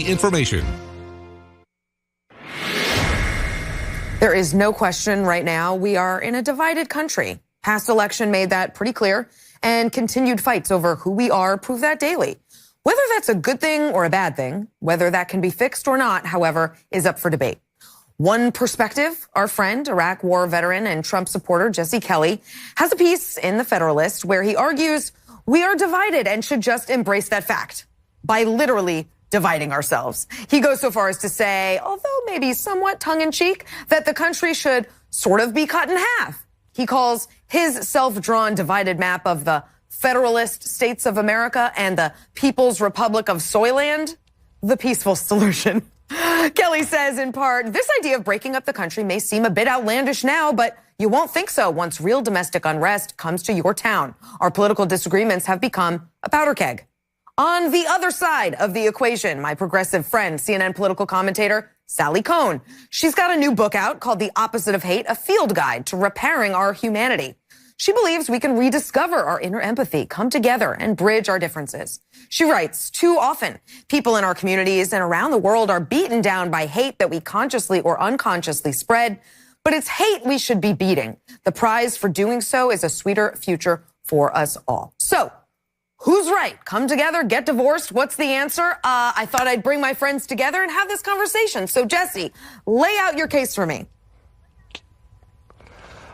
information. There is no question right now we are in a divided country. Past election made that pretty clear, and continued fights over who we are prove that daily. Whether that's a good thing or a bad thing, whether that can be fixed or not, however, is up for debate. One perspective, our friend, Iraq war veteran and Trump supporter Jesse Kelly, has a piece in the Federalist where he argues we are divided and should just embrace that fact by literally dividing ourselves. He goes so far as to say, although maybe somewhat tongue-in-cheek, that the country should sort of be cut in half. He calls his self-drawn divided map of the Federalist States of America and the People's Republic of Soyland the peaceful solution. Kelly says, in part, this idea of breaking up the country may seem a bit outlandish now, but you won't think so once real domestic unrest comes to your town. Our political disagreements have become a powder keg. On the other side of the equation, my progressive friend, CNN political commentator Sally Kohn. She's got a new book out called The Opposite of Hate, a field guide to repairing our humanity. She believes we can rediscover our inner empathy, come together, and bridge our differences. She writes, too often, people in our communities and around the world are beaten down by hate that we consciously or unconsciously spread, but it's hate we should be beating. The prize for doing so is a sweeter future for us all. So, who's right? Come together, get divorced. What's the answer? I thought I'd bring my friends together and have this conversation. So, Jesse, lay out your case for me.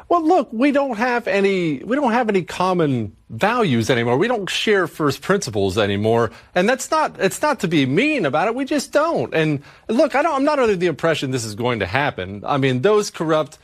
Well, look, we don't have any common values anymore. We don't share first principles anymore. And it's not to be mean about it. We just don't. And look, I'm not under the impression this is going to happen. I mean, those corrupt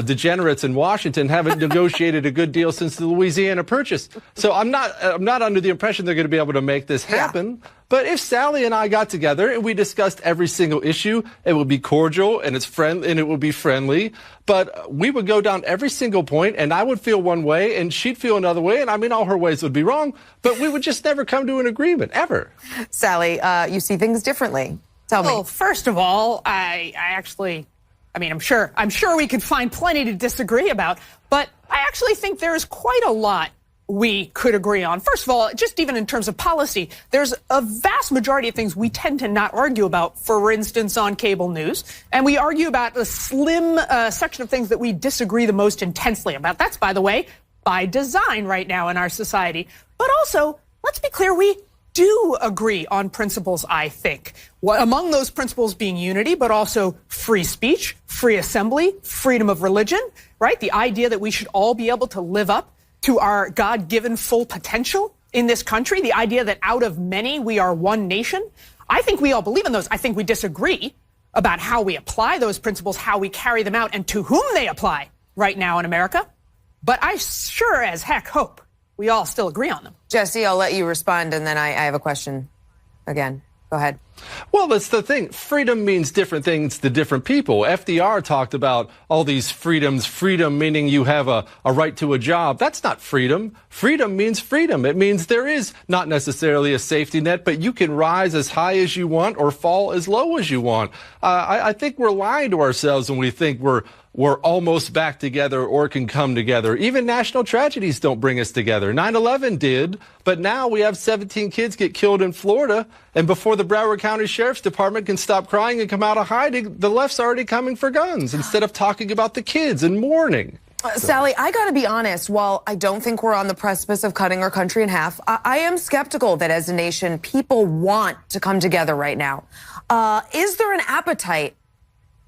degenerates in Washington haven't negotiated a good deal since the Louisiana Purchase. So I'm not under the impression they're going to be able to make this happen. Yeah. But if Sally and I got together and we discussed every single issue, it would be cordial and it would be friendly. But we would go down every single point, and I would feel one way and she'd feel another way. And I mean, all her ways would be wrong, but we would just never come to an agreement, ever. Sally, you see things differently. Tell me. Well, first of all, I'm sure we could find plenty to disagree about, but I actually think there's quite a lot we could agree on. First of all, just even in terms of policy, there's a vast majority of things we tend to not argue about, for instance, on cable news. And we argue about a slim section of things that we disagree the most intensely about. That's, by the way, by design right now in our society. But also, let's be clear, we do agree on principles, I think. Among those principles being unity, but also free speech, free assembly, freedom of religion, right? The idea that we should all be able to live up to our God-given full potential in this country. The idea that out of many, we are one nation. I think we all believe in those. I think we disagree about how we apply those principles, how we carry them out, and to whom they apply right now in America. But I sure as heck hope we all still agree on them. Jesse, I'll let you respond, and then I have a question again. Go ahead. Well, that's the thing. Freedom means different things to different people. FDR talked about all these freedoms. Freedom meaning you have a right to a job. That's not freedom. Freedom means freedom. It means there is not necessarily a safety net, but you can rise as high as you want or fall as low as you want. I think we're lying to ourselves when we think we're almost back together or can come together. Even national tragedies don't bring us together. 9/11 did, but now we have 17 kids get killed in Florida, and before the Broward County Sheriff's Department can stop crying and come out of hiding, the left's already coming for guns instead of talking about the kids and mourning. Sally, I got to be honest. While I don't think we're on the precipice of cutting our country in half, I am skeptical that as a nation, people want to come together right now. Is there an appetite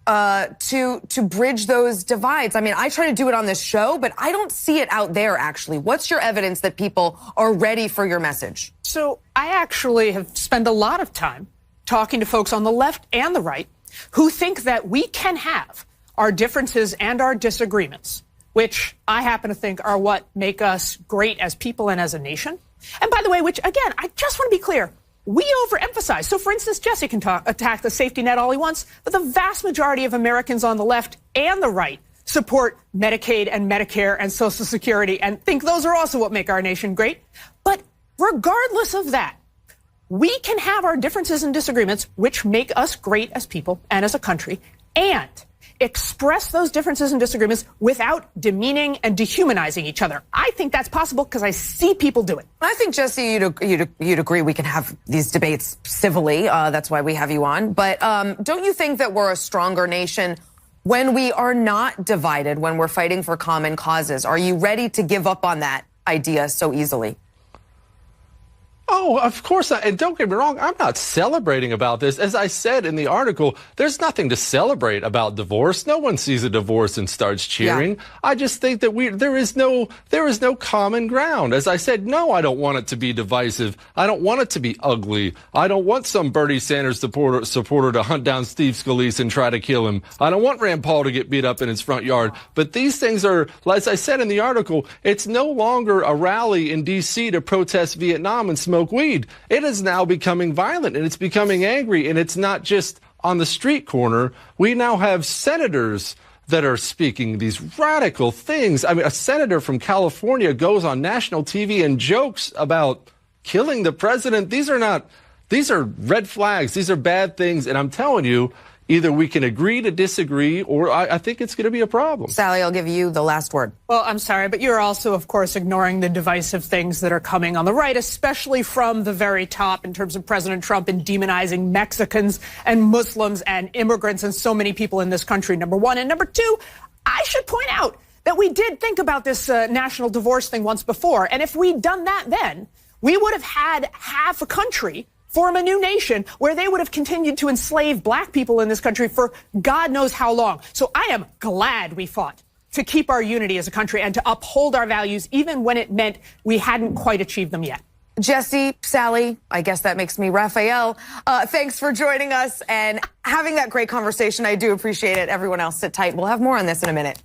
to bridge those divides? I mean, I try to do it on this show, but I don't see it out there, actually. What's your evidence that people are ready for your message? So I actually have spent a lot of time talking to folks on the left and the right who think that we can have our differences and our disagreements, which I happen to think are what make us great as people and as a nation. And by the way, which, again, I just want to be clear, we overemphasize. So, for instance, Jesse can attack the safety net all he wants, but the vast majority of Americans on the left and the right support Medicaid and Medicare and Social Security and think those are also what make our nation great. But regardless of that, we can have our differences and disagreements, which make us great as people and as a country. And express those differences and disagreements without demeaning and dehumanizing each other. I think that's possible because I see people do it. I think, Jesse, you'd agree we can have these debates civilly. That's why we have you on. But don't you think that we're a stronger nation when we are not divided, when we're fighting for common causes? Are you ready to give up on that idea so easily? Oh, of course not. And don't get me wrong, I'm not celebrating about this. As I said in the article, there's nothing to celebrate about divorce. No one sees a divorce and starts cheering. Yeah. I just think that there is no common ground. As I said, no, I don't want it to be divisive. I don't want it to be ugly. I don't want some Bernie Sanders supporter to hunt down Steve Scalise and try to kill him. I don't want Rand Paul to get beat up in his front yard. But these things are, as I said in the article, it's no longer a rally in D.C. to protest Vietnam and smoke weed. It is now becoming violent, and it's becoming angry, and it's not just on the street corner. We now have senators that are speaking these radical things. I mean, a senator from California goes on national TV and jokes about killing the president. These are red flags. These are bad things, and I'm telling you, either we can agree to disagree, or I think it's going to be a problem. Sally, I'll give you the last word. Well, I'm sorry, but you're also, of course, ignoring the divisive things that are coming on the right, especially from the very top in terms of President Trump and demonizing Mexicans and Muslims and immigrants and so many people in this country, number one. And number two, I should point out that we did think about this national divorce thing once before. And if we'd done that then, we would have had half a country form a new nation where they would have continued to enslave black people in this country for God knows how long. So I am glad we fought to keep our unity as a country and to uphold our values, even when it meant we hadn't quite achieved them yet. Jesse, Sally, I guess that makes me Raphael. Thanks for joining us and having that great conversation. I do appreciate it. Everyone else, sit tight. We'll have more on this in a minute.